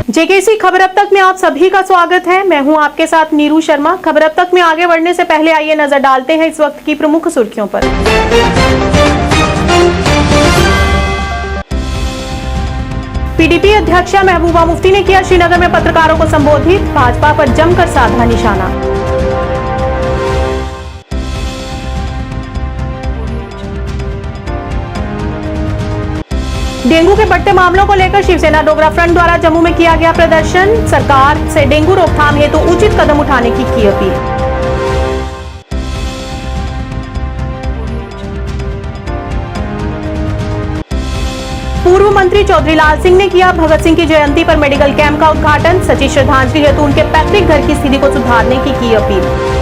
JKC खबर अब तक में आप सभी का स्वागत है। मैं हूं आपके साथ नीरू शर्मा। खबर अब तक में आगे बढ़ने से पहले आइए नजर डालते हैं इस वक्त की प्रमुख सुर्खियों पर। पीडीपी अध्यक्षा महबूबा मुफ्ती ने किया श्रीनगर में पत्रकारों को संबोधित, भाजपा पर जमकर साधा निशाना। डेंगू के बढ़ते मामलों को लेकर शिवसेना डोगरा फ्रंट द्वारा जम्मू में किया गया प्रदर्शन, सरकार से डेंगू रोकथाम हेतु उचित कदम उठाने की अपील। पूर्व मंत्री चौधरी लाल सिंह ने किया भगत सिंह की जयंती पर मेडिकल कैंप का उद्घाटन, सची श्रद्धांजलि हेतु उनके पैतृक घर की स्थिति को सुधारने की अपील।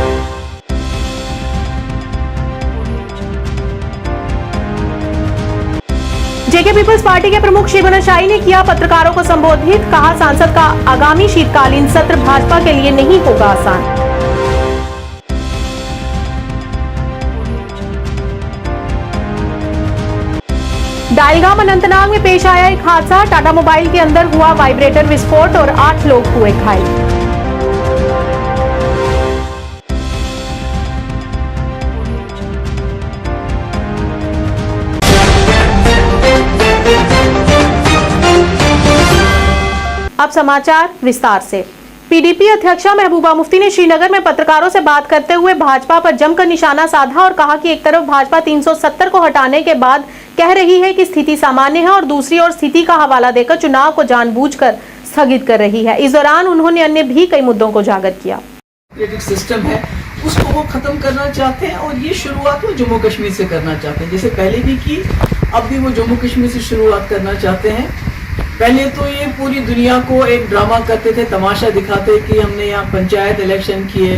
जेके पीपल्स पार्टी के प्रमुख शिवनर शाही ने किया पत्रकारों को संबोधित, कहा सांसद का आगामी शीतकालीन सत्र भाजपा के लिए नहीं होगा आसान। डायलगाम अनंतनाग में पेश आया एक हादसा, टाटा मोबाइल के अंदर हुआ वाइब्रेटर विस्फोट और 8 लोग हुए घायल। अब समाचार विस्तार से। पीडीपी अध्यक्षा महबूबा मुफ्ती ने श्रीनगर में पत्रकारों से बात करते हुए भाजपा पर जमकर निशाना साधा और कहा कि एक तरफ भाजपा 370 को हटाने के बाद कह रही है कि स्थिति सामान्य है और दूसरी ओर स्थिति का हवाला देकर चुनाव को जानबूझकर स्थगित कर रही है। इस दौरान उन्होंने अन्य भी कई मुद्दों को उजागर किया। सिस्टम है उसको वो खत्म करना चाहते हैं और ये शुरुआत वो जम्मू कश्मीर से करना चाहते हैं, जैसे पहले भी की, अब भी वो जम्मू कश्मीर से शुरुआत करना चाहते हैं। पहले तो ये पूरी दुनिया को एक ड्रामा करते थे, तमाशा दिखाते कि हमने यहाँ पंचायत इलेक्शन किए,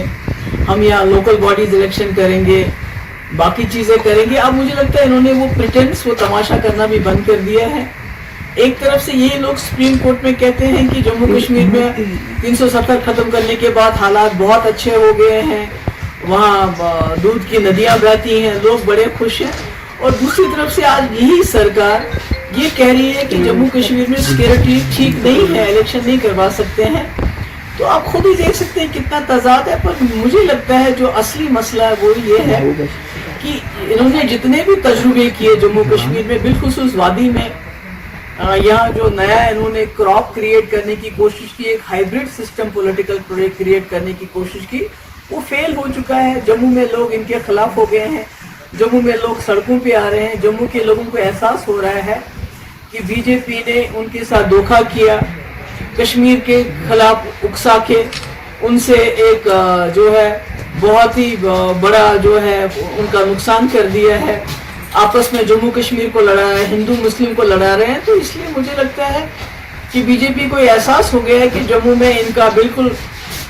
हम यहाँ लोकल बॉडीज इलेक्शन करेंगे, बाकी चीज़ें करेंगे। अब मुझे लगता है इन्होंने वो प्रिटेंस, वो तमाशा करना भी बंद कर दिया है। एक तरफ से ये लोग सुप्रीम कोर्ट में कहते हैं कि जम्मू कश्मीर में 370 खत्म करने के बाद हालात बहुत अच्छे हो गए हैं, वहाँ दूध की नदियाँ बहती हैं, लोग बड़े खुश हैं। और दूसरी तरफ से आज यही सरकार ये कह रही है कि जम्मू कश्मीर में सिक्योरिटी ठीक नहीं है, इलेक्शन नहीं करवा सकते हैं। तो आप खुद ही देख सकते हैं कितना तजाद है। पर मुझे लगता है जो असली मसला है वो ये है कि इन्होंने जितने भी तजुर्बे किए जम्मू कश्मीर में, बिलखुसूस वादी में, यहाँ जो नया इन्होंने क्रॉप क्रिएट करने की कोशिश की, एक हाइब्रिड सिस्टम पॉलिटिकल क्रिएट करने की कोशिश की, वो फेल हो चुका है। जम्मू में लोग इनके खिलाफ हो गए हैं, जम्मू में लोग सड़कों पे आ रहे हैं। जम्मू के लोगों को एहसास हो रहा है कि बीजेपी ने उनके साथ धोखा किया, कश्मीर के खिलाफ उकसा के उनसे एक जो है बहुत ही बड़ा जो है उनका नुकसान कर दिया है। आपस में जम्मू कश्मीर को लड़ा है, हिंदू मुस्लिम को लड़ा रहे हैं। तो इसलिए मुझे लगता है कि बीजेपी को एहसास हो गया है कि जम्मू में इनका बिल्कुल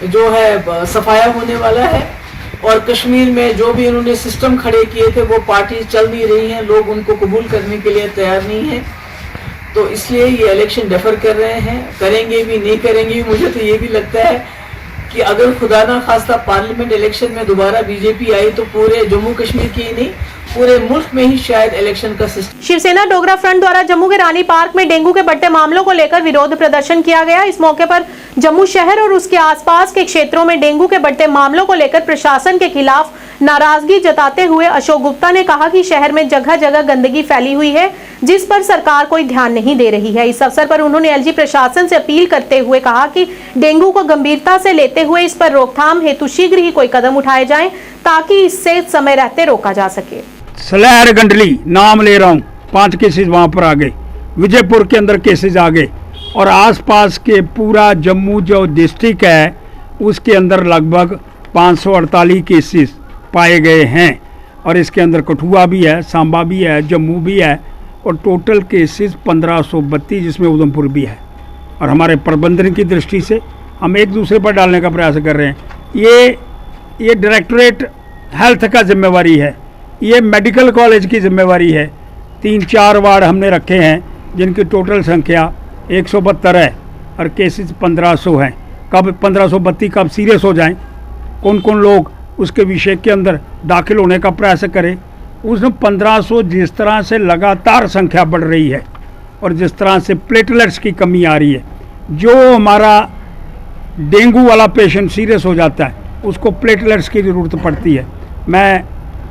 जो है सफाया होने वाला है और कश्मीर में जो भी इन्होंने सिस्टम खड़े किए थे वो पार्टी चल नहीं रही हैं, लोग उनको कबूल करने के लिए तैयार नहीं हैं। तो इसलिए ये इलेक्शन डेफर कर रहे हैं, करेंगे भी नहीं करेंगे भी। मुझे तो ये भी लगता है कि अगर खुदा ना खास्ता पार्लियामेंट इलेक्शन में दोबारा बीजेपी आई तो पूरे जम्मू कश्मीर की ही नहीं, पूरे मुल्क में ही शायद इलेक्शन का सिस्टम। शिवसेना डोगरा फ्रंट द्वारा जम्मू के रानी पार्क में डेंगू के बढ़ते मामलों को लेकर विरोध प्रदर्शन किया गया। इस मौके पर जम्मू शहर और उसके आसपास के क्षेत्रों में डेंगू के बढ़ते मामलों को लेकर प्रशासन के खिलाफ नाराजगी जताते हुए अशोक गुप्ता ने कहा कि शहर में जगह जगह गंदगी फैली हुई है जिस पर सरकार कोई ध्यान नहीं दे रही है। इस अवसर पर उन्होंने एलजी प्रशासन से अपील करते हुए कहा कि डेंगू को गंभीरता से लेते हुए इस पर रोकथाम हेतु शीघ्र ही कोई कदम उठाए जाएं ताकि इससे समय रहते रोका जा सके। सलहर गंडली नाम ले रहा हूँ, 5 केसेस वहाँ पर आ गए, विजयपुर के अंदर केसेस आ गए और आसपास के पूरा जम्मू जो डिस्ट्रिक्ट है उसके अंदर लगभग 548 केसेस पाए गए हैं और इसके अंदर कठुआ भी है, सांबा भी है, जम्मू भी है और टोटल केसेस 1532 जिसमें उधमपुर भी है। और हमारे प्रबंधन की दृष्टि से हम एक दूसरे पर डालने का प्रयास कर रहे हैं। ये डायरेक्टरेट हेल्थ का जिम्मेवारी है, ये मेडिकल कॉलेज की जिम्मेवारी है। 3-4 वार्ड हमने रखे हैं जिनकी टोटल संख्या 172 है और केसेस 1500 हैं। कब 1532 कब सीरियस हो जाएं, कौन कौन लोग उसके विषय के अंदर दाखिल होने का प्रयास करें। उसमें 1500 जिस तरह से लगातार संख्या बढ़ रही है और जिस तरह से प्लेटलेट्स की कमी आ रही है, जो हमारा डेंगू वाला पेशेंट सीरियस हो जाता है उसको प्लेटलेट्स की ज़रूरत पड़ती है। मैं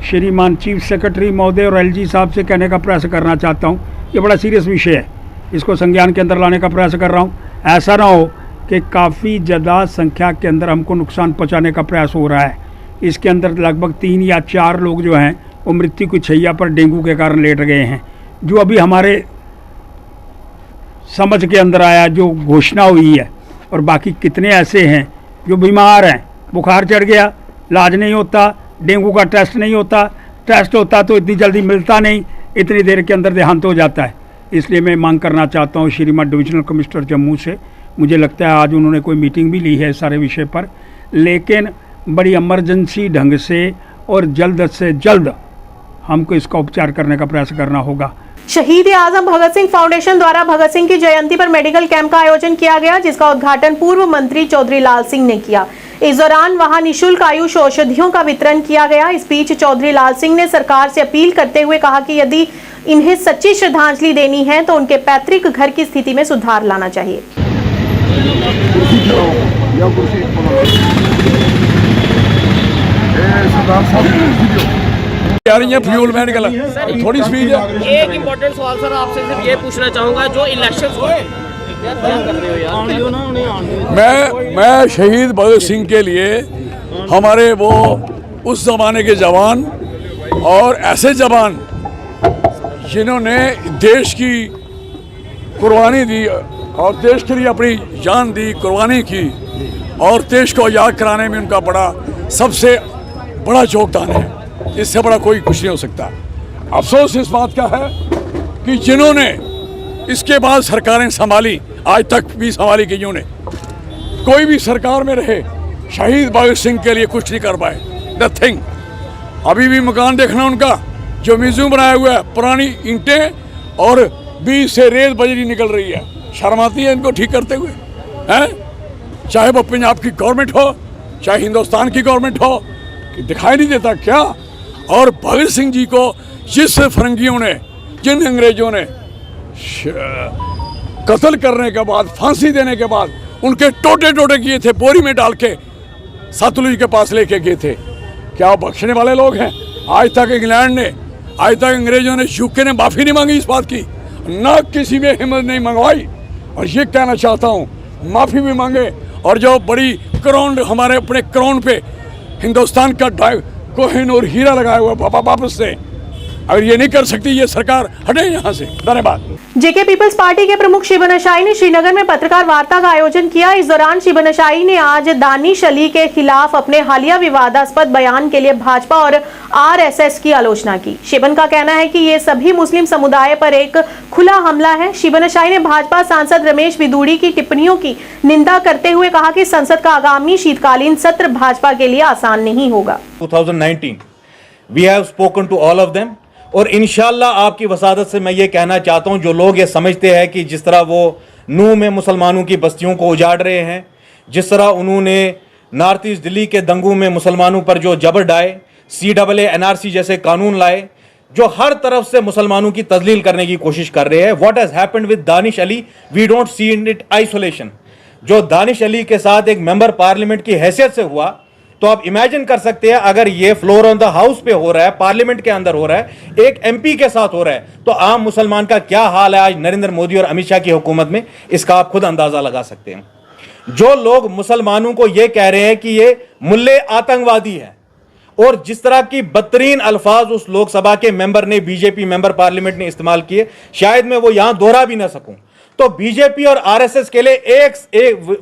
श्रीमान चीफ सेक्रेटरी महोदय और एलजी साहब से कहने का प्रयास करना चाहता हूँ, ये बड़ा सीरियस विषय है, इसको संज्ञान के अंदर लाने का प्रयास कर रहा हूँ। ऐसा ना हो कि काफ़ी ज़्यादा संख्या के अंदर हमको नुकसान पहुँचाने का प्रयास हो रहा है। इसके अंदर लगभग 3 या 4 लोग जो हैं वो मृत्यु की शैया पर डेंगू के कारण लेट गए हैं। जो अभी हमारे समझ के अंदर आया, जो घोषणा हुई है, और बाकी कितने ऐसे हैं जो बीमार हैं, बुखार चढ़ गया, इलाज नहीं होता, डेंगू का टेस्ट नहीं होता, टेस्ट होता तो इतनी जल्दी मिलता नहीं, इतनी देर के अंदर देहांत हो जाता है। इसलिए मैं मांग करना चाहता हूँ श्रीमान डिविजनल कमिश्नर जम्मू से, मुझे लगता है आज उन्होंने कोई मीटिंग भी ली है इस सारे विषय पर, लेकिन बड़ी इमरजेंसी ढंग से और जल्द से जल्द हमको इसका उपचार करने का प्रयास करना होगा। शहीद आजम भगत सिंह फाउंडेशन द्वारा भगत सिंह की जयंती पर मेडिकल कैंप का आयोजन किया गया, जिसका उद्घाटन पूर्व मंत्री चौधरी लाल सिंह ने किया। इस दौरान वहां निशुल्क आयुष औषधियों का वितरण किया गया। इस बीच चौधरी लाल सिंह ने सरकार से अपील करते हुए कहा कि यदि इन्हें सच्ची श्रद्धांजलि देनी है तो उनके पैतृक घर की स्थिति में सुधार लाना चाहिए। फ्यूल मेडिकल थोड़ी स्पीड है। एक इम्पोर्टेंट सवाल सर आपसे सिर्फ ये पूछना चाहूँगा, जो इलेक्शन कर रहे हो यार, मैं शहीद भगत सिंह के लिए, हमारे वो उस जमाने के जवान और ऐसे जवान जिन्होंने देश की कुर्बानी दी और देश के लिए अपनी जान दी, कुर्बानी की, और देश को याद कराने में उनका बड़ा सबसे बड़ा योगदान है। इससे बड़ा कोई कुछ नहीं हो सकता। अफसोस इस बात का है कि जिन्होंने इसके बाद सरकारें संभाली, आज तक भी संभाली गई, ने कोई भी सरकार में रहे, शहीद भगत सिंह के लिए कुछ नहीं कर पाए, नथिंग। अभी भी मकान देखना उनका जो म्यूजियम बनाया हुआ है, पुरानी ईंटें और बीच से रेत बजरी निकल रही है, शर्म आती है इनको ठीक करते हुए हैं। चाहे वो पंजाब की गवर्नमेंट हो, चाहे हिंदुस्तान की गवर्नमेंट हो, दिखाई नहीं देता क्या? और भगत सिंह जी को जिस फरंगियों ने, जिन अंग्रेजों ने कत्ल करने के बाद, फांसी देने के बाद उनके टोटे टोटे किए थे, बोरी में डाल के सतलुज के पास लेके गए थे, क्या वो बख्शने वाले लोग हैं? आज तक इंग्लैंड ने, आज तक अंग्रेजों ने, यूके ने माफ़ी नहीं मांगी इस बात की, ना किसी में हिम्मत नहीं मंगवाई। और ये कहना चाहता हूँ, माफ़ी भी मांगे, और जो बड़ी क्राउन, हमारे अपने क्राउन पे हिंदुस्तान का कोहिनूर हीरा लगाया हुआ बाबा वापस से, अगर ये नहीं कर सकती ये सरकार, हटे यहाँ से। धन्यवाद। जेके पीपल्स पार्टी के प्रमुख शिबन अशाई ने श्रीनगर में पत्रकार वार्ता का आयोजन किया। इस दौरान शिबन अशाई ने आज दानिश अली के खिलाफ अपने हालिया विवादास्पद बयान के लिए भाजपा और आरएसएस की आलोचना की। शिबन का कहना है कि ये सभी मुस्लिम समुदाय पर एक खुला हमला है। शिबन अशाई ने भाजपा सांसद रमेश बिदूड़ी की टिप्पणियों की निंदा करते हुए कहा कि संसद का आगामी शीतकालीन सत्र भाजपा के लिए आसान नहीं होगा। 2019 we have spoken to all of them, और इंशाल्लाह आपकी वसादत से मैं ये कहना चाहता हूँ, जो लोग ये समझते हैं कि जिस तरह वो नूह में मुसलमानों की बस्तियों को उजाड़ रहे हैं, जिस तरह उन्होंने नॉर्थ ईस्ट दिल्ली के दंगों में मुसलमानों पर जो जबर डाए, CAA NRC जैसे कानून लाए, जो हर तरफ से मुसलमानों की तजलील करने की कोशिश कर रहे हैं। What has happened with Danish Ali, we don't see in it isolation. जो दानिश अली के साथ एक मेंबर पार्लियामेंट की हैसियत से हुआ, तो आप इमेजिन कर सकते हैं अगर ये फ्लोर ऑन द हाउस पे हो रहा है, पार्लियामेंट के अंदर हो रहा है, एक MP के साथ हो रहा है, तो आम मुसलमान का क्या हाल है आज नरेंद्र मोदी और अमित शाह की हुकूमत में, इसका आप खुद अंदाजा लगा सकते हैं। जो लोग मुसलमानों को ये कह रहे हैं कि ये मुल्ले आतंकवादी है, और जिस तरह की बदतरीन अल्फाज उस लोकसभा के मेंबर ने, बीजेपी मेंबर पार्लियामेंट ने इस्तेमाल किए, शायद मैं वो यहां दोहरा भी ना सकूं। तो बीजेपी और RSS के लिए एक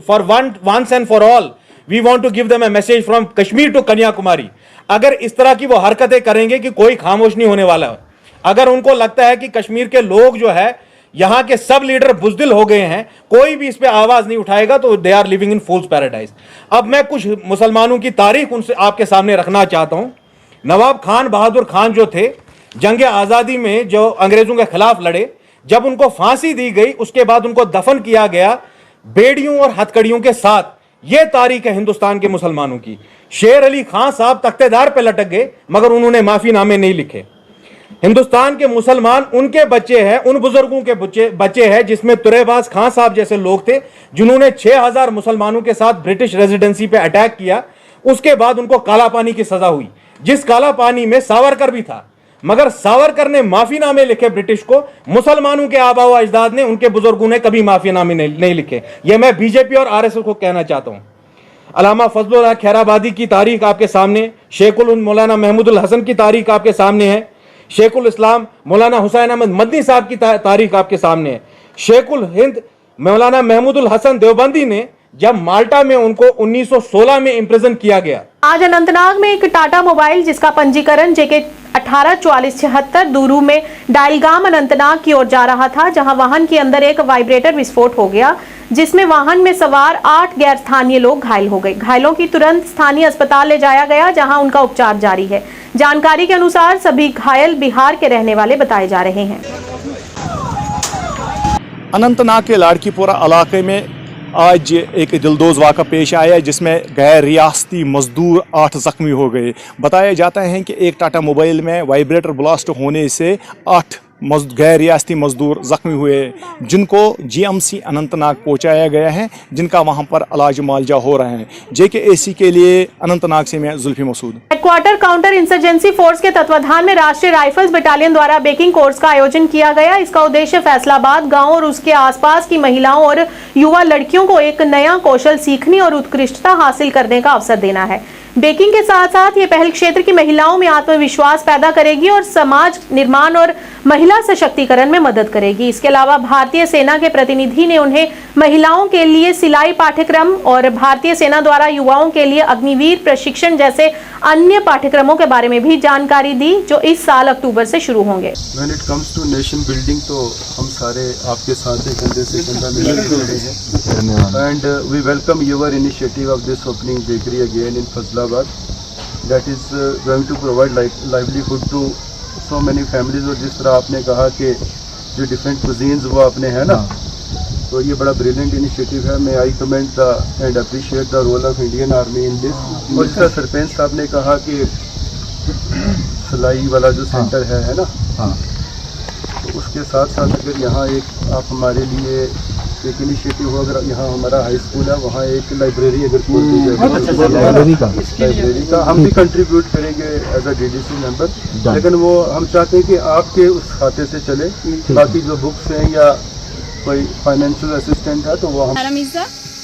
for once and for all we want to give them a message from Kashmir to Kanyakumari. अगर इस तरह की वो हरकतें करेंगे कि कोई खामोश नहीं होने वाला है। अगर उनको लगता है कि कश्मीर के लोग जो है, यहां के सब लीडर बुज़दिल हो गए हैं, कोई भी इस पे आवाज नहीं उठाएगा, तो they are living in fool's paradise. अब मैं कुछ मुसलमानों की तारीख उनसे आपके सामने रखना चाहता हूं। नवाब खान बहादुर खान जो थे, जंग आज़ादी में जो अंग्रेजों के खिलाफ लड़े, जब उनको फांसी दी गई, उसके बाद उनको दफन किया गया बेड़ियों और हथकड़ियों के साथ। यह तारीख है हिंदुस्तान के मुसलमानों की। शेर अली खान साहब तख्तेदार पे लटक गए, मगर उन्होंने माफीनामे नहीं लिखे। हिंदुस्तान के मुसलमान उनके बच्चे हैं, उन बुजुर्गों के बच्चे हैं जिसमें तुरेबाज खान साहब जैसे लोग थे जिन्होंने 6000 मुसलमानों के साथ ब्रिटिश रेजिडेंसी पे अटैक किया। उसके बाद उनको काला पानी की सजा हुई, जिस काला पानी में सावरकर भी था, मगर सावरकर ने माफीनामे लिखे ब्रिटिश को, मुसलमानों के आबा व अजदाद ने, उनके बुजुर्गों ने कभी माफीनामे नहीं लिखे। यह मैं बीजेपी और आरएसएस को कहना चाहता हूं। अल्लामा फजलुल्लाह खैराबादी की तारीख आपके सामने, शेखुल मौलाना महमूदुल हसन की तारीख आपके सामने है, शेखुल इस्लाम मौलाना हुसैन अहमद मदनी साहब की तारीख आपके सामने है। शेखुल हिंद मौलाना महमूदुल हसन देवबंदी ने जब माल्टा में उनको 1916 में इम्प्रिजन किया गया। आज अनंतनाग में एक टाटा मोबाइल जिसका पंजीकरण JK 184476 दूरू में डायलगाम अनंतनाग की ओर जा रहा था, जहां वाहन के अंदर एक वाइब्रेटर विस्फोट हो गया, जिसमें वाहन में सवार 8 गैर स्थानीय लोग घायल हो गए। घायलों की तुरंत स्थानीय अस्पताल ले जाया गया, जहां उनका उपचार जारी है। जानकारी के अनुसार सभी घायल बिहार के रहने वाले बताए जा रहे हैं। अनंतनाग के लाड़कीपुरा इलाके में आज एक दिलदोज वाक़ा पेश आया जिसमें गैर रियासती मजदूर 8 ज़ख्मी हो गए। बताया जाता है कि एक टाटा मोबाइल में वाइब्रेटर ब्लास्ट होने से 8 गैर रियासती मजदूर ज़ख्मी हुए, जिनको GMC अनंतनाग पहुंचाया गया है, जिनका वहां पर इलाज मुआवजा हो रहा है। JKAC के लिए अनंतनाग से मैं Zulfi Masood. Headquarter counter insurgency force के तत्वाधान में राष्ट्रीय राइफल्स बटालियन द्वारा बेकिंग कोर्स का आयोजन किया गया। इसका उद्देश्य फैसलाबाद गांव और उसके आसपास की महिलाओं और युवा लड़कियों को एक नया कौशल सीखने और उत्कृष्टता हासिल करने का अवसर देना है। बेकिंग के साथ साथ ये पहल क्षेत्र की महिलाओं में आत्मविश्वास पैदा करेगी और समाज निर्माण और महिला सशक्तिकरण में मदद करेगी। इसके अलावा भारतीय सेना के प्रतिनिधि ने उन्हें महिलाओं के लिए सिलाई पाठ्यक्रम और भारतीय सेना द्वारा युवाओं के लिए अग्निवीर प्रशिक्षण जैसे अन्य पाठ्यक्रमों के बारे में भी जानकारी दी, जो इस साल अक्टूबर से शुरू होंगे। When it comes to nation building, तो हम सारे आपके साथ हैं, कंधे से कंधा मिला के खड़े हैं। And we welcome your initiative of this opening bakery again in Fazlabad. That is going to provide livelihood to so many families। और जिस तरह आपने कहा कि जो different cuisines वो आपने है ना, तो ये बड़ा brilliant initiative है। मैं I commend and appreciate the role of Indian Army in this। और जिस तरह सरपंच साहब ने कहा कि सिलाई वाला जो सेंटर है ना, तो उसके साथ साथ अगर यहाँ एक आप हमारे लिए एक इनिशिएटिव हो, अगर यहाँ हमारा हाई स्कूल है वहाँ एक लाइब्रेरी अगर खोल दी जाए, लाइब्रेरी का हम भी कंट्रीब्यूट करेंगे एज अ DDC मेंबर। लेकिन वो हम चाहते हैं कि आपके उस खाते से चले, बाकी जो बुक्स हैं या कोई फाइनेंशियल असिस्टेंट है तो वो हम।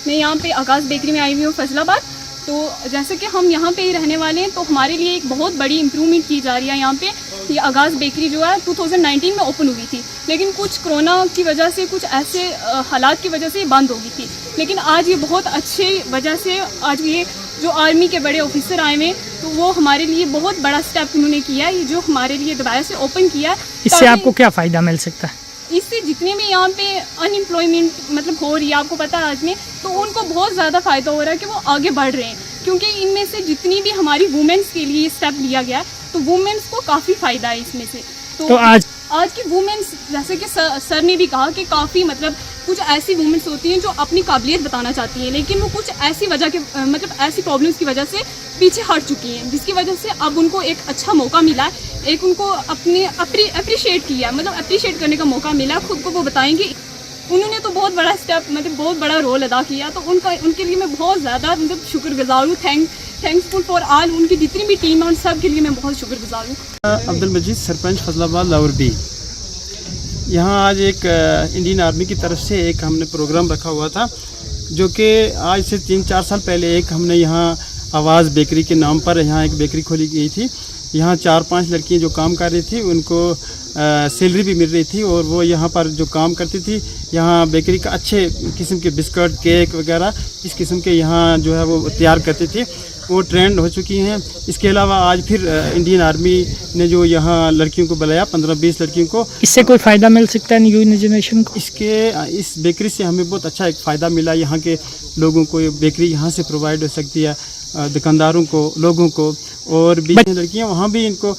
मैं यहाँ पे आकाश बेकरी में आई हुई हूँ फैसलाबाद। तो जैसे कि हम यहाँ पे ही रहने वाले हैं, तो हमारे लिए एक बहुत बड़ी इम्प्रूवमेंट की जा रही है यहाँ पे। ये आगाज़ बेकरी जो है 2019 में ओपन हुई थी, लेकिन कुछ कोरोना की वजह से, कुछ ऐसे हालात की वजह से ये बंद हो गई थी। लेकिन आज ये बहुत अच्छी वजह से, आज ये जो आर्मी के बड़े ऑफिसर आए हुए, तो वो हमारे लिए बहुत बड़ा स्टेप उन्होंने किया है, ये जो हमारे लिए दोबारा से ओपन किया है। इससे आपको क्या फ़ायदा मिल सकता है? इससे जितने भी यहाँ पे अनएम्प्लॉयमेंट मतलब हो रही है, आपको पता है आज में, तो उनको बहुत ज़्यादा फ़ायदा हो रहा है कि वो आगे बढ़ रहे हैं। क्योंकि इनमें से जितनी भी हमारी वुमेंस के लिए स्टेप लिया गया, तो वुमेंस को काफ़ी फ़ायदा है इसमें से। तो आज की वुमेंस, जैसे कि सर ने भी कहा कि काफ़ी मतलब कुछ ऐसी वुमेंस होती हैं जो अपनी काबिलियत बताना चाहती हैं, लेकिन वो कुछ ऐसी वजह के मतलब ऐसी प्रॉब्लम्स की वजह से पीछे हट चुकी हैं, जिसकी वजह से अब उनको एक अच्छा मौका मिला है, एक उनको अपने अप्रिशिएट किया, मतलब अप्रिशिएट करने का मौका मिला, खुद को वो बताएंगे। उन्होंने तो बहुत बड़ा स्टेप, मतलब बहुत बड़ा रोल अदा किया, तो उनके लिए मैं बहुत ज़्यादा मतलब शुक्रगुजार हूँ। थैंक्सफुल फॉर ऑल, उनकी जितनी भी टीम है उन सब के लिए मैं बहुत शुक्रगुजार हूँ। अब्दुल मजीद, सरपंच फजलाबाद लाहौर बी। यहाँ आज एक इंडियन आर्मी की तरफ से एक हमने प्रोग्राम रखा हुआ था, जो कि आज से 3-4 साल पहले एक हमने यहाँ आवाज़ बेकरी के नाम पर यहाँ एक बेकरी खोली गई थी। यहाँ 4-5 लड़कियाँ जो काम कर रही थी, उनको सैलरी भी मिल रही थी, और वो यहाँ पर जो काम करती थी, यहाँ बेकरी का अच्छे किस्म के बिस्कुट, केक वगैरह इस किस्म के यहाँ जो है वो तैयार करती थी, वो ट्रेंड हो चुकी हैं। इसके अलावा आज फिर इंडियन आर्मी ने जो यहाँ लड़कियों को बुलाया, 15-20 लड़कियों को। इससे कोई फ़ायदा मिल सकता है न्यू जनरेशन को? इस बेकरी से हमें बहुत अच्छा एक फ़ायदा मिला। यहाँ के लोगों को ये बेकरी यहाँ से प्रोवाइड हो सकती है, दुकानदारों को, लोगों को, और भी लड़कियाँ वहाँ भी इनको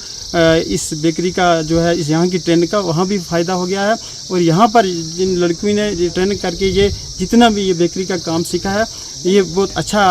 इस बेकरी का जो है इस यहाँ की ट्रेंड का वहाँ भी फ़ायदा हो गया है। और यहाँ पर जिन लड़कियों ने ट्रेनिंग करके ये जितना भी ये बेकरी का काम सीखा है, ये बहुत अच्छा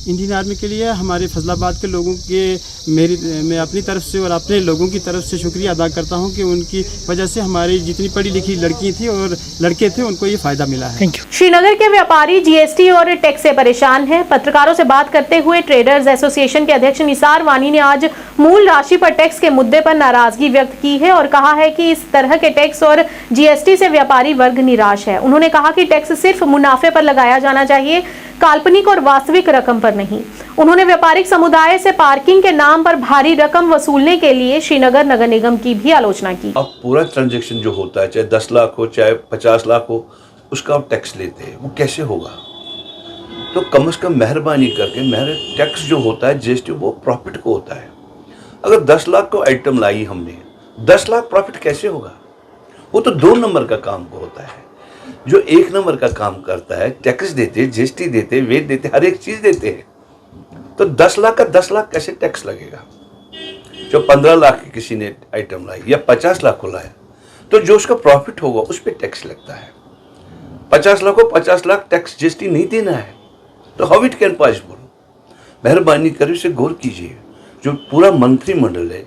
इंडियन आर्मी के लिए हमारे फजलाबाद के लोगों के मैं अपनी तरफ से और अपने लोगों की तरफ से शुक्रिया अदा करता हूं कि उनकी वजह से हमारी जितनी पढ़ी लिखी लड़की थी और लड़के थे उनको ये फ़ायदा मिला है। Thank you. श्रीनगर के व्यापारी जीएसटी और टैक्स से परेशान हैं। पत्रकारों से बात करते हुए ट्रेडर्स एसोसिएशन के अध्यक्ष निसार वानी ने आज मूल राशि पर टैक्स के मुद्दे पर नाराजगी व्यक्त की है और कहा है कि इस तरह के टैक्स और जीएसटी से व्यापारी वर्ग निराश है। उन्होंने कहा कि टैक्स सिर्फ मुनाफे पर लगाया जाना चाहिए, काल्पनिक और वास्तविक रकम पर नहीं। उन्होंने व्यापारिक समुदाय से पार्किंग के नाम पर भारी रकम वसूलने के लिए श्रीनगर नगर निगम की भी आलोचना की। अब पूरा ट्रांजैक्शन जो होता है, चाहे 10 लाख हो चाहे 50 लाख हो, उसका आप टैक्स लेते हैं, वो कैसे होगा? तो कम से कम मेहरबानी करके मेरे टैक्स जो होता है जीएसटी वो प्रॉफिट को होता है। अगर 10 लाख को आइटम लाई हमने, 10 लाख प्रॉफिट कैसे होगा? वो तो 2 नंबर का काम को होता है। जो 1 नंबर का काम करता है, टैक्स देते, जीएसटी देते, वेट देते, हर एक चीज देते हैं, तो 10 लाख का 10 लाख कैसे टैक्स लगेगा? जो 15 लाख की किसी ने आइटम लाई या 50 लाख को लाया, तो जो उसका प्रॉफिट होगा उस पर टैक्स लगता है। 50 लाख को 50 लाख टैक्स जीएसटी नहीं देना है, तो हाउ इट कैन पॉसिबल? मेहरबानी कर इसे गौर कीजिए। जो पूरा मंत्रिमंडल है,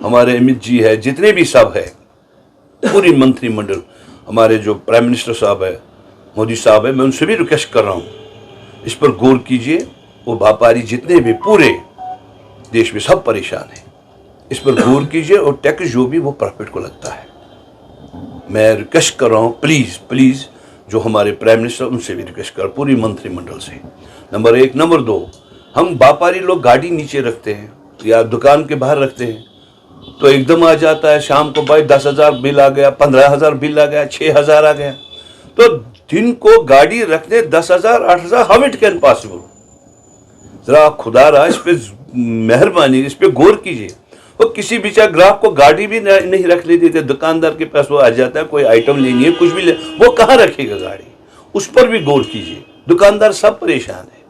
हमारे अमित जी है, जितने भी सब है, पूरी मंत्रिमंडल, हमारे जो प्राइम मिनिस्टर साहब है, मोदी साहब है, मैं उनसे भी रिक्वेस्ट कर रहा हूँ, इस पर गौर कीजिए। वो व्यापारी जितने भी पूरे देश में सब परेशान हैं, इस पर गौर कीजिए और टैक्स जो भी वो प्रॉफिट को लगता है। मैं रिक्वेस्ट कर रहा हूँ, प्लीज़ प्लीज़, जो हमारे प्राइम मिनिस्टर, उनसे भी रिक्वेस्ट कर, पूरी मंत्रिमंडल से। नंबर 1। नंबर 2, हम व्यापारी लोग गाड़ी नीचे रखते हैं या दुकान के बाहर रखते हैं, तो एकदम आ जाता है शाम को, भाई 10,000 बिल आ गया, 15,000 बिल आ गया, 6,000 आ गया, तो दिन को गाड़ी रखने 10,000 8,000, हाउ इट कैन पॉसिबल? जरा खुदा रहा इस पे मेहरबानी, इस पे गौर कीजिए। वो किसी बेचारे ग्राहक को गाड़ी भी नहीं रखने देते, दुकानदार के पास वो आ जाता है, कोई आइटम लेनी है, कुछ भी ले, वो कहाँ रखेगा गाड़ी? उस पर भी गौर कीजिए। दुकानदार सब परेशान है।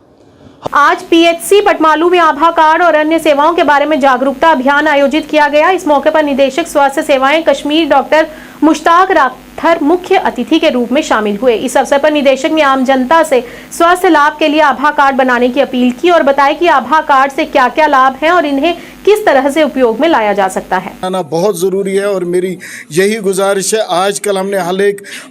आज पीएचसी पटमालू में आभा कार्ड और अन्य सेवाओं के बारे में जागरूकता अभियान आयोजित किया गया। इस मौके पर निदेशक स्वास्थ्य सेवाएं कश्मीर डॉक्टर मुश्ताक राथर मुख्य अतिथि के रूप में शामिल हुए। इस अवसर पर निदेशक ने आम जनता से स्वास्थ्य लाभ के लिए आभा कार्ड बनाने की अपील की और बताया कि आभा कार्ड से क्या क्या लाभ हैं और इन्हें किस तरह से उपयोग में लाया जा सकता है। आना बहुत ज़रूरी है और मेरी यही गुजारिश है। आजकल हमने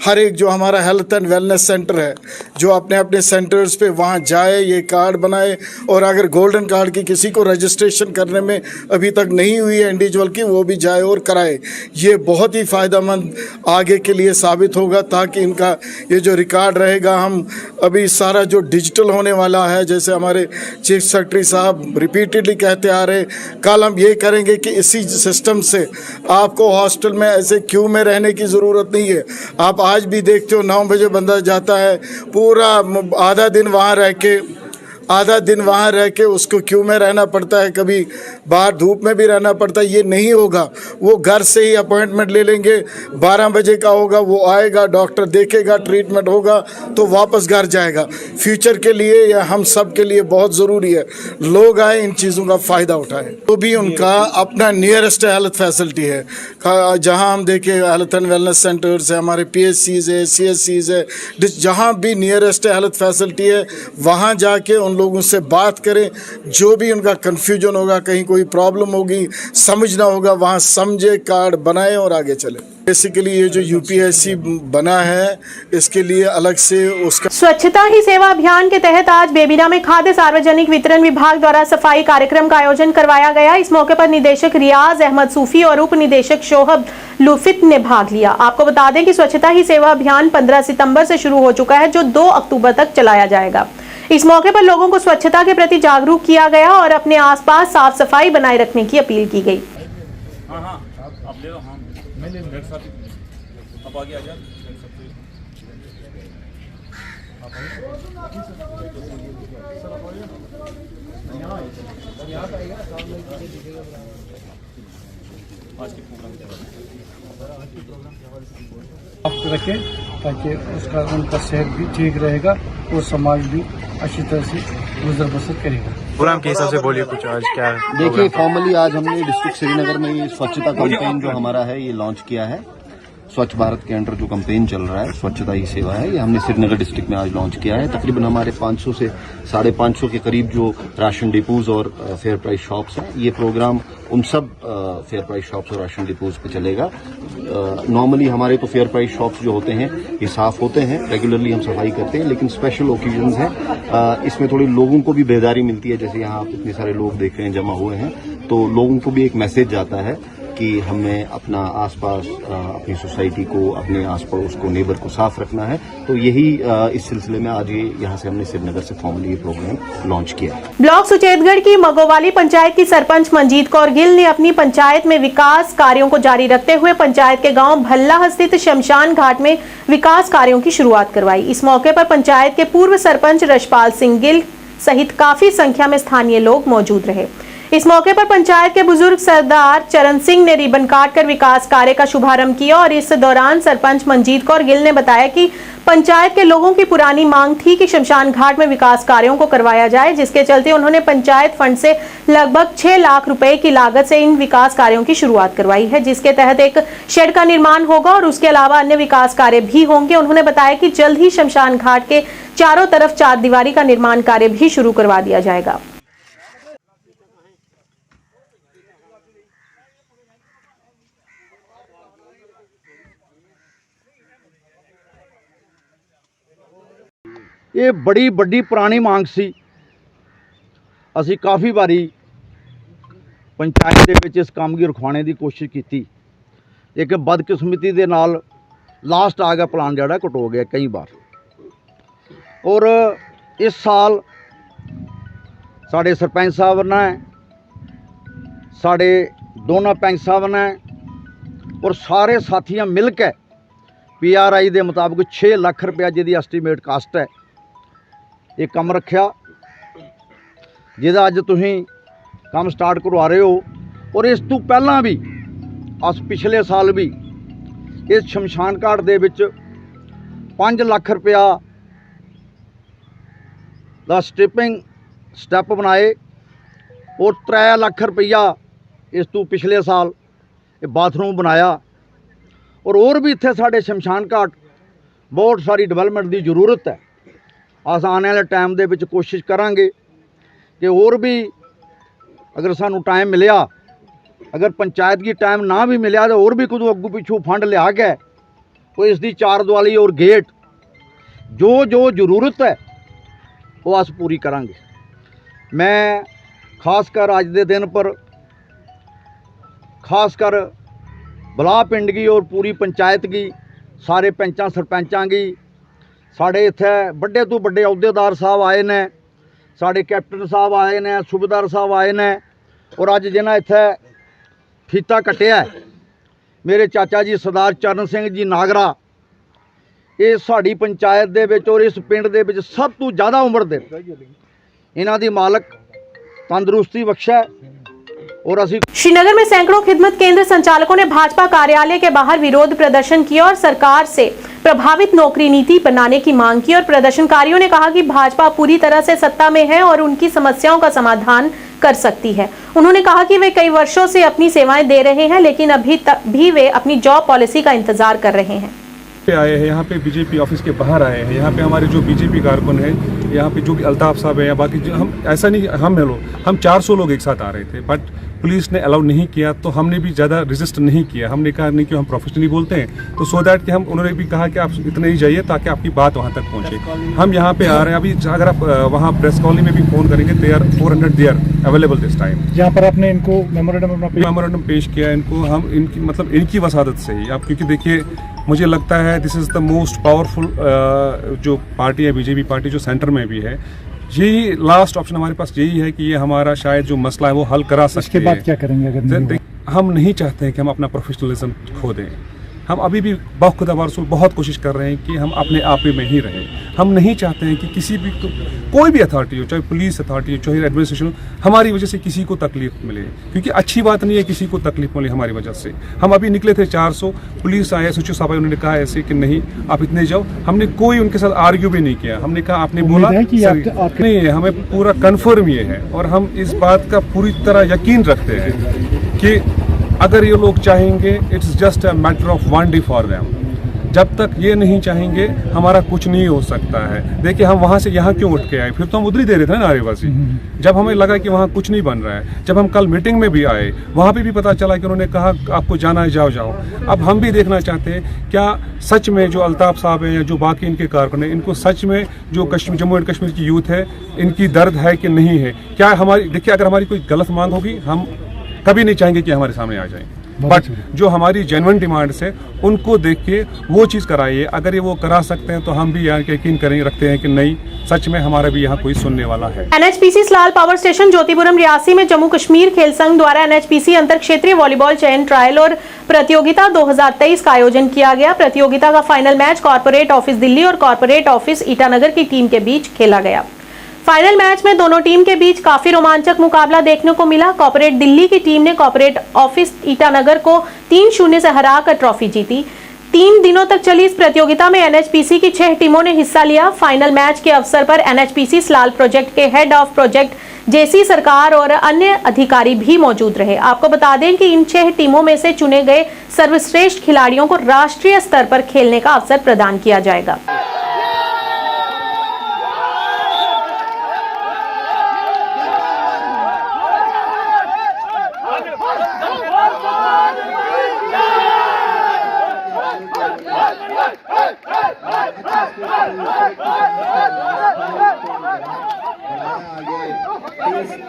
हर एक जो हमारा हेल्थ एंड वेलनेस सेंटर है, जो अपने अपने सेंटर्स पे वहाँ जाए, ये कार्ड बनाए, और अगर गोल्डन कार्ड की किसी को रजिस्ट्रेशन करने में अभी तक नहीं हुई है इंडिविजुअल की, वो भी जाए और कराए। ये बहुत ही फ़ायदेमंद आगे के लिए साबित होगा, ताकि इनका ये जो रिकॉर्ड रहेगा, हम अभी सारा जो डिजिटल होने वाला है, जैसे हमारे चीफ सेक्रेटरी साहब रिपीटेडली कहते आ रहे, कल हम ये करेंगे कि इसी सिस्टम से आपको हॉस्टल में ऐसे क्यू में रहने की ज़रूरत नहीं है। आप आज भी देखते हो 9 बजे बंदा जाता है, पूरा आधा दिन वहाँ रह के उसको क्यू में रहना पड़ता है, कभी बाहर धूप में भी रहना पड़ता है। ये नहीं होगा, वो घर से ही अपॉइंटमेंट ले लेंगे, 12 बजे का होगा, वो आएगा, डॉक्टर देखेगा, ट्रीटमेंट होगा तो वापस घर जाएगा। फ्यूचर के लिए या हम सब के लिए बहुत ज़रूरी है लोग आए, इन चीज़ों का फ़ायदा उठाएं। तो भी उनका अपना नियरेस्ट हेल्थ फैसिलिटी है, जहाँ हम देखें हेल्थ एंड वेलनेस सेंटर्स है, हमारे PHCs है, CSCs है, जहाँ भी नियरेस्ट हेल्थ फैसिलिटी है, वहाँ जाके उन लोगों से बात करें। जो भी उनका कन्फ्यूजन होगा, कहीं कोई प्रॉब्लम होगी, समझना होगा, वहाँ समझे, कार्ड बनाएं और आगे चले। बेसिकली ये जो UPSC बना है, इसके लिए अलग से उसका स्वच्छता ही सेवा अभियान के तहत आज बेबीना में खाद्य सार्वजनिक वितरण विभाग द्वारा सफाई कार्यक्रम का आयोजन करवाया गया। इस मौके पर निदेशक रियाज अहमद सूफी और उप निदेशक शोहब लुफित ने भाग लिया। आपको बता दें कि स्वच्छता ही सेवा अभियान 15 सितंबर से शुरू हो चुका है, जो 2 अक्टूबर तक चलाया जाएगा। इस मौके पर लोगों को स्वच्छता के प्रति जागरूक किया गया और अपने आसपास साफ सफाई बनाए रखने की अपील की गई। रखें ताकि उसका उनका सेहत भी ठीक रहेगा और समाज भी अच्छी तरह से गुजर बसर करेगा। प्रोग्राम के हिसाब से बोलिए कुछ आज क्या है? देखिए, फॉर्मली आज हमने डिस्ट्रिक्ट श्रीनगर में ये स्वच्छता कैंपेन जो हमारा है ये लॉन्च किया है। स्वच्छ भारत के अंडर जो कैंपेन चल रहा है स्वच्छता ही सेवा है, ये हमने श्रीनगर डिस्ट्रिक्ट में आज लॉन्च किया है। तकरीबन हमारे 500 से 550 के करीब जो राशन डिपोज और फेयर प्राइस शॉप्स हैं, ये प्रोग्राम उन सब फेयर प्राइस शॉप्स और राशन डिपोज पे चलेगा। नॉर्मली हमारे तो फेयर प्राइस शॉप्स जो होते हैं ये साफ होते हैं, रेगुलरली हम सफाई करते हैं, लेकिन स्पेशल ओकेजन्स हैं, इसमें थोड़ी लोगों को भी बेदारी मिलती है। जैसे यहाँ आप इतने सारे लोग देख रहे हैं जमा हुए हैं, तो लोगों को भी एक मैसेज जाता है कि हमें अपना आसपास अपनी सोसाइटी को, अपने आस पड़ोस को, नेबर को साफ रखना है। तो यही इस सिलसिले में आज ये यहाँ से हमने श्रीनगर से फॉर्मली ये प्रोग्राम लॉन्च किया है। ब्लॉक सुचेतगढ़ की मगोवाली पंचायत की सरपंच मंजीत कौर गिल ने अपनी पंचायत में विकास कार्यों को जारी रखते हुए पंचायत के गांव भल्ला स्थित शमशान घाट में विकास कार्यों की शुरुआत करवाई। इस मौके पर पंचायत के पूर्व सरपंच रशपाल सिंह गिल सहित काफी संख्या में स्थानीय लोग मौजूद रहे। इस मौके पर पंचायत के बुजुर्ग सरदार चरण सिंह ने रिबन काटकर विकास कार्य का शुभारंभ किया और इस दौरान सरपंच मंजीत कौर गिल ने बताया कि पंचायत के लोगों की पुरानी मांग थी कि शमशान घाट में विकास कार्यों को करवाया जाए, जिसके चलते उन्होंने पंचायत फंड से लगभग 6 लाख रुपए की लागत से इन विकास कार्यों की शुरुआत करवाई है, जिसके तहत एक शेड का निर्माण होगा और उसके अलावा अन्य विकास कार्य भी होंगे। उन्होंने बताया कि जल्द ही शमशान घाट के चारों तरफ 4 दीवारी का निर्माण कार्य भी शुरू करवा दिया जाएगा। ਇਹ ਬੜੀ ਵੱਡੀ ਪੁਰਾਣੀ ਮੰਗ ਸੀ। ਅਸੀਂ ਕਾਫੀ ਵਾਰੀ ਪੰਚਾਇਤ ਦੇ ਵਿੱਚ ਇਸ ਕੰਮ ਨੂੰ ਰਖਵਾਉਣ ਦੀ ਕੋਸ਼ਿਸ਼ ਕੀਤੀ, ਇੱਕ ਬਦਕਿਸਮਤੀ ਦੇ ਨਾਲ ਲਾਸਟ ਆ ਗਿਆ ਪਲਾਨ ਜਿਹੜਾ ਕਟ ਹੋ ਗਿਆ ਕਈ ਵਾਰ। ਔਰ ਇਸ ਸਾਲ ਸਾਡੇ ਸਰਪੰਚ ਸਾਹਿਬ ਨੇ, ਸਾਡੇ ਦੋਨਾਂ ਪੰਚ ਸਾਹਿਬ ਨੇ ਔਰ ਸਾਰੇ ਸਾਥੀਆਂ ਮਿਲ ਕੇ PRI ਦੇ ਮੁਤਾਬਕ 6 ਲੱਖ ਰੁਪਇਆ ਜਿਹਦੀ ਐਸਟੀਮੇਟ ਕਾਸਟ ਹੈ ਇਹ ਕੰਮ ਰੱਖਿਆ, ਜਿਹਦਾ ਅੱਜ ਤੁਸੀਂ ਕੰਮ ਸਟਾਰਟ ਕਰਵਾ ਰਹੇ ਹੋ। ਔਰ ਇਸ ਤੋਂ ਪਹਿਲਾਂ ਵੀ ਪਿਛਲੇ ਸਾਲ ਵੀ ਇਸ ਸ਼ਮਸ਼ਾਨ ਘਾਟ ਦੇ ਵਿੱਚ 5 ਲੱਖ ਰੁਪਇਆ ਦਾ ਸਟੈਪ ਬਣਾਏ ਔਰ 3 ਲੱਖ ਰੁਪਇਆ ਇਸ ਤੋਂ ਪਿਛਲੇ ਸਾਲ ਇਹ ਬਾਥਰੂਮ ਬਣਾਇਆ। ਔਰ ਹੋਰ भी ਇੱਥੇ ਸਾਡੇ ਸ਼ਮਸ਼ਾਨ ਘਾਟ ਬਹੁਤ ਸਾਰੀ ਡਿਵੈਲਪਮੈਂਟ ਦੀ ਜ਼ਰੂਰਤ ਹੈ। आने वाले टाइम दे विच कोशिश करांगे कि और भी अगर सानू टाइम मिलिया, अगर पंचायत की टाइम ना भी मिलिया तो और भी कुछ अगू पिछू फंड लिया के तो इसकी 4 दीवारी और गेट जो जो जरूरत है वो अस पूरी करांगे। मैं खासकर अज दे दिन पर खासकर बला पिंड की और पूरी पंचायत की, सारे पंचां सरपंचां की, साढ़े इत्थे बड़े तो बड़े अहुदेदार साहब आए ने, साढ़े कैप्टन साहब आए ने, सूबेदार साहब आए ने और अज जिन्हें इत्थे फीता कट्टिया मेरे चाचा जी सरदार चरण सिंह जी नागरा, ये साड़ी पंचायत दे विच और इस पिंड दे विच सब तो ज़्यादा उम्र दे इन्हां दी मालक तंदुरुस्ती बख्शे। और श्रीनगर में सैकड़ों खिदमत केंद्र संचालकों ने भाजपा कार्यालय के बाहर विरोध प्रदर्शन किया और सरकार से प्रभावित नौकरी नीति बनाने की मांग की। और प्रदर्शनकारियों ने कहा कि भाजपा पूरी तरह से सत्ता में है और उनकी समस्याओं का समाधान कर सकती है। उन्होंने कहा कि वे कई वर्षों से अपनी सेवाएं दे रहे हैं, लेकिन अभी तक भी वे अपनी जॉब पॉलिसी का इंतजार कर रहे हैं। पे आए हैं, यहाँ पे बीजेपी ऑफिस के बाहर आए हैं। यहाँ पे हमारे जो बीजेपी कारकुन हैं, यहाँ पे जो कि अल्ताफ साहब हैं या बाकी जो हम ऐसा नहीं, हम 400 लोग एक साथ आ रहे थे, बट पुलिस ने अलाउ नहीं किया तो हमने भी ज़्यादा रेजिस्ट नहीं किया। हमने कहा नहीं कि हम प्रोफेशनली बोलते हैं, तो सो दैट कि हम उन्होंने भी कहा कि आप इतने ही जाइए ताकि आपकी बात वहाँ तक पहुँचे। हम यहाँ पे आ रहे हैं। अभी अगर आप वहाँ प्रेस कॉलोनी में भी फ़ोन करेंगे, they are 400 they are available this time. यहाँ पर आपने इनको मेमोरेंडम पेश किया इनको, हम इनकी मतलब इनकी वसादत से ही। आप क्योंकि देखिए मुझे लगता है this is the most powerful जो पार्टी है, बीजेपी पार्टी जो सेंटर में भी है, यही लास्ट ऑप्शन हमारे पास यही है कि ये हमारा शायद जो मसला है वो हल करा सकते हैं। इसके बाद क्या करेंगे अगर नहीं हुआ? हम नहीं चाहते हैं कि हम अपना प्रोफेशनलिज्म खो दें। हम अभी भी बखुदा रसूल बहुत कोशिश कर रहे हैं कि हम अपने आप में ही रहें। हम नहीं चाहते हैं कि किसी भी कोई भी अथॉरिटी हो, चाहे पुलिस अथॉरिटी हो, चाहे एडमिनिस्ट्रेशन हो, हमारी वजह से किसी को तकलीफ मिले, क्योंकि अच्छी बात नहीं है किसी को तकलीफ मिले हमारी वजह से। हम अभी निकले थे 400, पुलिस आया, सचिव साहब उन्होंने कहा ऐसे कि नहीं आप इतने जाओ। हमने कोई उनके साथ आर्ग्यू भी नहीं किया। हमने कहा आपने बोला नहीं है, हमें पूरा कन्फर्म ये है और हम इस बात का पूरी तरह यकीन रखते हैं कि अगर ये लोग चाहेंगे, it's just a matter of one day for them. जब तक ये नहीं चाहेंगे हमारा कुछ नहीं हो सकता है। देखिए हम वहाँ से यहाँ क्यों उठ के आए, फिर तो हम उधर ही दे रहे थे ना नारेबाजी। जब हमें लगा कि वहाँ कुछ नहीं बन रहा है, जब हम कल मीटिंग में भी आए, वहाँ पे भी पता चला कि उन्होंने कहा आपको जाना है, जाओ जाओ। अब हम भी देखना चाहते हैं क्या सच में जो अल्ताफ साहब हैं या जो बाकी इनके कारकुन हैं, इनको सच में जो जम्मू एंड कश्मीर की यूथ है, इनकी दर्द है कि नहीं है। क्या हमारी, देखिए अगर हमारी कोई गलत मांग होगी हम कभी नहीं चाहेंगे कि हमारे सामने आ जाए, बट जो हमारी जेन्युइन डिमांड्स है उनको देख के वो चीज़ कराइए। अगर ये वो करा सकते हैं तो हम भी यहाँ यकीन करेंगे, रखते हैं कि नहीं, सच में हमारा भी यहाँ कोई सुनने वाला है। NHPC Salal power station Jyotipuram Reasi में जम्मू कश्मीर खेल संघ द्वारा NHPC अंतर क्षेत्रीय वॉलीबॉल चयन ट्रायल और प्रतियोगिता 2023 का आयोजन किया गया। प्रतियोगिता का final match corporate office Delhi और कॉर्पोरेट ऑफिस ईटानगर की टीम के बीच खेला गया। फाइनल मैच में दोनों टीम के बीच काफी रोमांचक मुकाबला देखने को मिला। कॉर्पोरेट दिल्ली की टीम ने कॉर्पोरेट ऑफिस ईटानगर को 3-0 से हराकर ट्रॉफी जीती। 3 दिनों तक चली इस प्रतियोगिता में NHPC की 6 टीमों ने हिस्सा लिया। फाइनल मैच के अवसर पर NHPC सलाल प्रोजेक्ट के हेड ऑफ प्रोजेक्ट JC सरकार और अन्य अधिकारी भी मौजूद रहे। आपको बता दें कि इन 6 टीमों में से चुने गए सर्वश्रेष्ठ खिलाड़ियों को राष्ट्रीय स्तर पर खेलने का अवसर प्रदान किया जाएगा।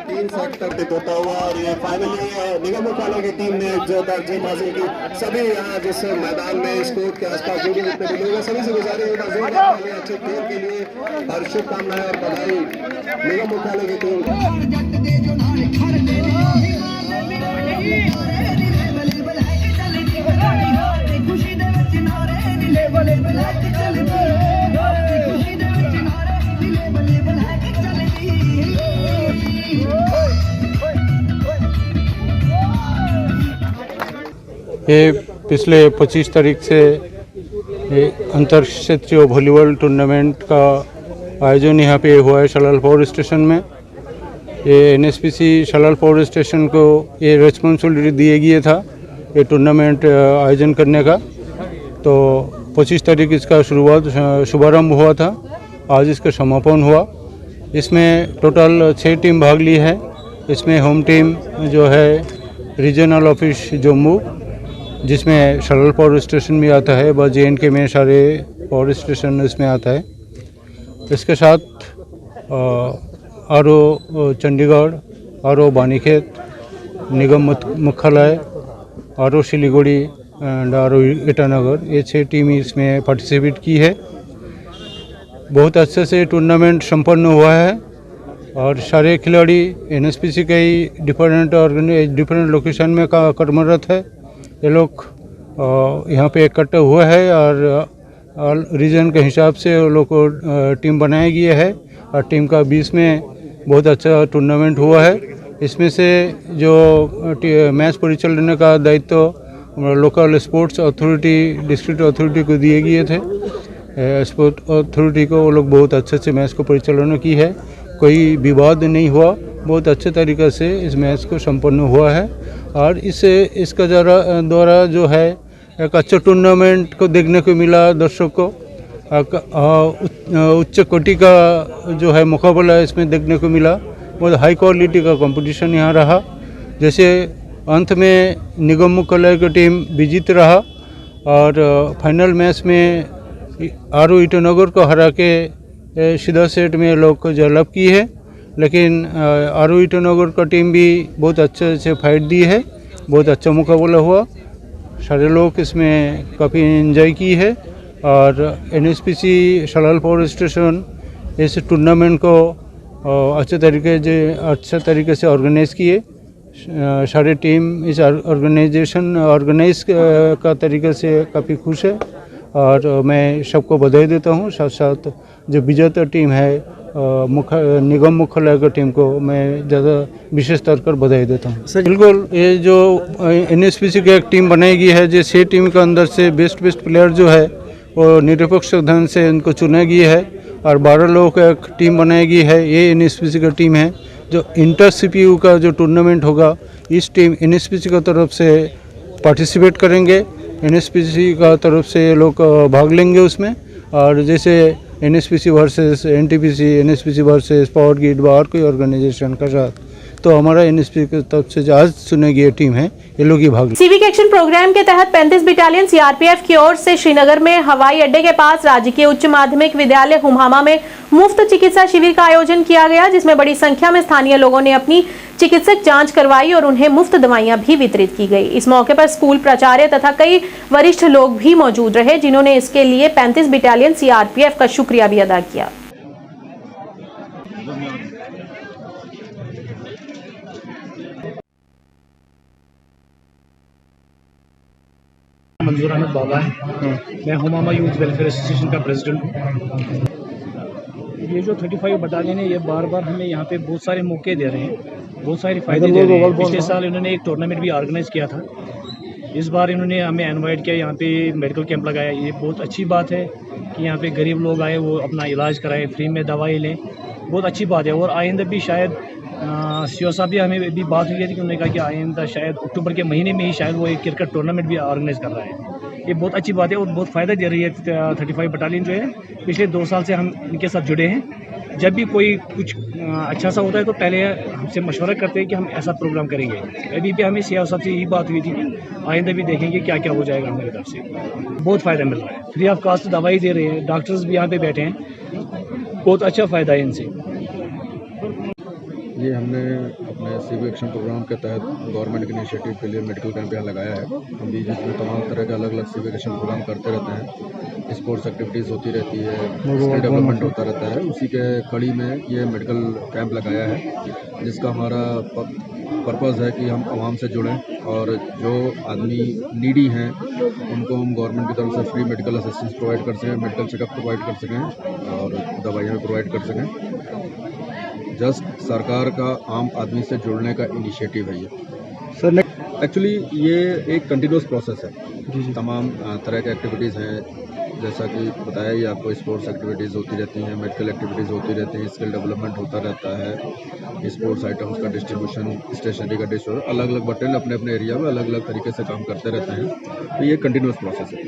तीन सेट तक होता हुआ और ये फाइनली निगम मुख्यालय की टीम ने जो जीत हासिल की। सभी यहाँ जिस मैदान में इस कोर्ट के आसपास जो भी जितने भी लोग हैं सभी से गुजारिश है अच्छे खेल के लिए और शुभकामनाएं और बधाई निगम मुख्यालय की टीम। ये पिछले 25 तारीख से अंतर क्षेत्रीय वॉलीबॉल टूर्नामेंट का आयोजन यहाँ पे हुआ है शलाल पावर स्टेशन में। ये NHPC शलाल पावर स्टेशन को ये रिस्पॉन्सिबिलिटी दिए गया था ये टूर्नामेंट आयोजन करने का। तो 25 तारीख इसका शुभारंभ हुआ था, आज इसका समापन हुआ। इसमें टोटल 6 टीम भाग ली है। इसमें होम टीम जो है रीजनल ऑफिस जम्मू, जिसमें शलाल पावर स्टेशन भी आता है, बस JNK में सारे पावर स्टेशन इसमें आता है। इसके साथ RO चंडीगढ़, RO बानीखेत, निगम मुख्यालय, RO Siliguri and RO Itanagar, ये 6 टीम इसमें पार्टिसिपेट की है। बहुत अच्छे से टूर्नामेंट संपन्न हुआ है और सारे खिलाड़ी NHPC के ही डिफरेंट लोकेशन में कर्मरत है। ये लोग यहाँ पे इकट्ठे हुए हैं और रीजन के हिसाब से वो लोग को टीम बनाया गया है और टीम का 20 में बहुत अच्छा टूर्नामेंट हुआ है। इसमें से जो मैच परिचालन का दायित्व local sports authority, district authority को दिए गए थे। स्पोर्ट अथॉरिटी को वो लोग बहुत अच्छे से मैच को परिचालन की है, कोई विवाद नहीं हुआ, बहुत अच्छे तरीक़े से इस मैच को संपन्न हुआ है। और इसका द्वारा जो है एक अच्छा टूर्नामेंट को देखने को मिला दर्शक को। उच्च कोटि का जो है मुकाबला इसमें देखने को मिला, बहुत हाई क्वालिटी का कंपटीशन यहाँ रहा। जैसे अंत में निगम मुख्यालय की टीम विजित रहा और फाइनल मैच में RO ईटानगर को हरा के सीधा सेट में लोग को जयलाभ की है। लेकिन RO ईटानगर का टीम भी बहुत अच्छे से फाइट दी है, बहुत अच्छा मुकाबला हुआ। सारे लोग इसमें काफ़ी एंजॉय की है और NHPC शलाल पावर स्टेशन इस टूर्नामेंट को अच्छे तरीके से ऑर्गेनाइज़ किए। सारे टीम इस ऑर्गेनाइज का तरीके से काफ़ी खुश है और मैं सबको बधाई देता हूँ। साथ साथ जो विजेता टीम है निगम मुख्यालय की टीम को मैं ज़्यादा विशेष तौर पर बधाई देता हूँ। बिल्कुल, ये जो NHPC की एक टीम बनाई गई है, जो 6 टीम के अंदर से बेस्ट प्लेयर जो है वो निरपेक्ष ढंग से इनको चुना गया है और 12 लोगों का एक टीम बनाई गई है। ये NHPC की टीम है जो इंटर CPU का जो टूर्नामेंट होगा, इस टीम NSPC की तरफ से पार्टिसिपेट करेंगे। NSPC का तरफ से ये लोग भाग लेंगे उसमें। और जैसे NSPC versus NTPC, NSPC versus power grid और कोई ऑर्गेनाइजेशन का साथ, तो हमारा NSPC की तरफ से जो आज चुनी गई टीम है, ये लोग ही भाग। सिविक एक्शन प्रोग्राम के तहत 35 बटालियन CRPF की ओर से श्रीनगर में हवाई अड्डे के पास राजकीय उच्च माध्यमिक विद्यालय हुमामा में मुफ्त चिकित्सा शिविर का आयोजन किया गया, जिसमें बड़ी संख्या में स्थानीय लोगों ने अपनी चिकित्सक जांच करवाई और उन्हें मुफ्त दवाइयां भी वितरित की गई। इस मौके पर स्कूल प्राचार्य तथा कई वरिष्ठ लोग भी मौजूद रहे, जिन्होंने इसके लिए 35 बटालियन CRPF का शुक्रिया भी अदा किया। मंजूर अहमद बाबा है, मैं हुमामा यूथ वेलफेयर एसोसिएशन का प्रेसिडेंट हूँ। ये जो 35 बटालियन है, ये बार बार हमें यहाँ पे बहुत सारे मौके दे रहे हैं, बहुत सारे फायदे दे रहे हैं। पिछले साल इन्होंने एक टूर्नामेंट भी ऑर्गेनाइज किया था, इस बार इन्होंने हमें इनवाइट किया, यहाँ पे मेडिकल कैंप लगाया। ये बहुत अच्छी बात है कि यहाँ पे गरीब लोग आए, वो अपना इलाज कराएं, फ्री में दवाई लें, बहुत अच्छी बात है। और आइंदा भी शायद सीओ साहब भी हमें भी बात हुई थी कि उन्होंने कहा कि आइंदा शायद अक्टूबर के महीने में ही शायद वो एक क्रिकेट टूर्नामेंट भी ऑर्गेनाइज कर रहा है। ये बहुत अच्छी बात है और बहुत फ़ायदा दे रही है। 35 बटालियन जो है, पिछले 2 साल से हम इनके साथ जुड़े हैं। जब भी कोई कुछ अच्छा सा होता है तो पहले हमसे मशवरा करते हैं कि हम ऐसा प्रोग्राम करेंगे। अभी भी हमें सीओ साहब से यही बात हुई थी कि आइंदा भी देखेंगे क्या क्या हो जाएगा हमारी तरफ से। बहुत फ़ायदा मिल रहा है, फ्री ऑफ कास्ट दवाई दे रहे हैं, डॉक्टर्स भी यहाँ पे बैठे हैं, बहुत अच्छा फ़ायदा है इनसे। ये हमने अपने सिविक एक्शन प्रोग्राम के तहत गवर्नमेंट के इनिशिएटिव के लिए मेडिकल कैंप यहाँ लगाया है। हम भी जिसमें तमाम तरह के अलग अलग सिविक एक्शन प्रोग्राम करते रहते हैं, स्पोर्ट्स एक्टिविटीज़ होती रहती है, स्किल डेवलपमेंट होता रहता है। उसी के कड़ी में ये मेडिकल कैंप लगाया है, जिसका हमारा पर्पज़ है कि हम आवाम से जुड़ें और जो आदमी नीडी हैं उनको हम गवर्नमेंट की तरफ से फ्री मेडिकल असिस्टेंस प्रोवाइड कर सकें, मेडिकल चेकअप प्रोवाइड कर सकें और दवाइयाँ प्रोवाइड कर सकें। जस्ट सरकार का आम आदमी से जुड़ने का इनिशिएटिव है ये सर। एक्चुअली ये एक कंटिन्यूस प्रोसेस है। तमाम तरह के एक्टिविटीज़ हैं, जैसा कि बताया ही आपको, स्पोर्ट्स एक्टिविटीज़ होती रहती हैं, मेडिकल एक्टिविटीज़ होती रहती हैं, स्किल डेवलपमेंट होता रहता है, स्पोर्ट्स आइटम्स का डिस्ट्रीब्यूशन, स्टेशनरी का डिस्ट्रीब्यूशन, अलग अलग बटन अपने अपने एरिया में अलग अलग तरीके से काम करते रहते हैं। तो ये कंटिन्यूस प्रोसेस है।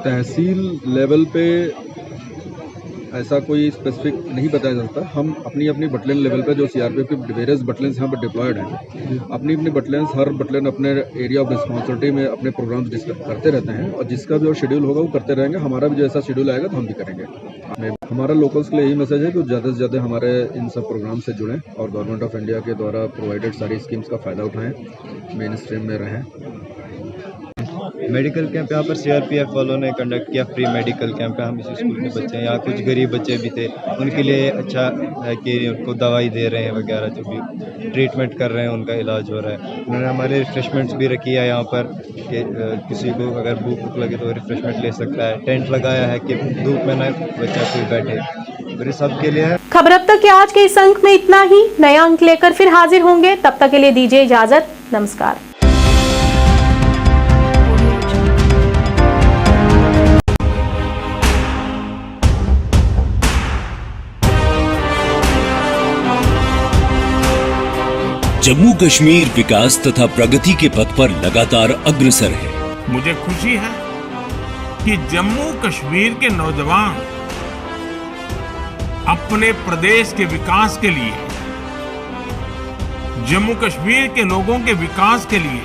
तहसील लेवल पे ऐसा कोई स्पेसिफिक नहीं बताया जाता। हम अपनी अपनी बटलियन लेवल पे जो CRPF की वेरियस बटलियंस यहाँ पर डिप्लॉयड हैं, अपनी अपनी बटलियंस, हर बटलियन अपने एरिया ऑफ रिस्पॉन्सिबिलिटी में अपने प्रोग्राम्स डिस्कस करते रहते हैं और जिसका भी शेड्यूल होगा वो करते रहेंगे। हमारा भी जैसा शेड्यूल आएगा तो हम भी करेंगे। हमारा लोकल्स के लिए यही मैसेज है कि ज़्यादा से ज़्यादा हमारे इन सब प्रोग्राम से जुड़ें और गवर्नमेंट ऑफ इंडिया के द्वारा प्रोवाइडेड सारी स्कीम्स का फ़ायदा उठाएँ, मेन स्ट्रीम में रहें। मेडिकल कैंप यहाँ पर CRPF वालों ने कंडक्ट किया, फ्री मेडिकल कैंप है। हम इसी स्कूल के बच्चे हैं, यहाँ कुछ गरीब बच्चे भी थे, उनके लिए अच्छा है कि उनको दवाई दे रहे हैं वगैरह, जो भी ट्रीटमेंट कर रहे हैं, उनका इलाज हो रहा है। उन्होंने हमारे रिफ्रेशमेंट्स भी रखी है यहाँ पर कि किसी को अगर भूख लगे तो रिफ्रेशमेंट ले सकता है। टेंट लगाया है कि धूप में ना बच्चा कोई बैठे, मेरे सब के लिए है। खबर अब तक के आज के इस अंक में इतना ही। नया अंक लेकर फिर हाजिर होंगे, तब तक के लिए दीजिए इजाजत। नमस्कार। जम्मू कश्मीर विकास तथा प्रगति के पथ पर लगातार अग्रसर है। मुझे खुशी है कि जम्मू कश्मीर के नौजवान अपने प्रदेश के विकास के लिए, जम्मू कश्मीर के लोगों के विकास के लिए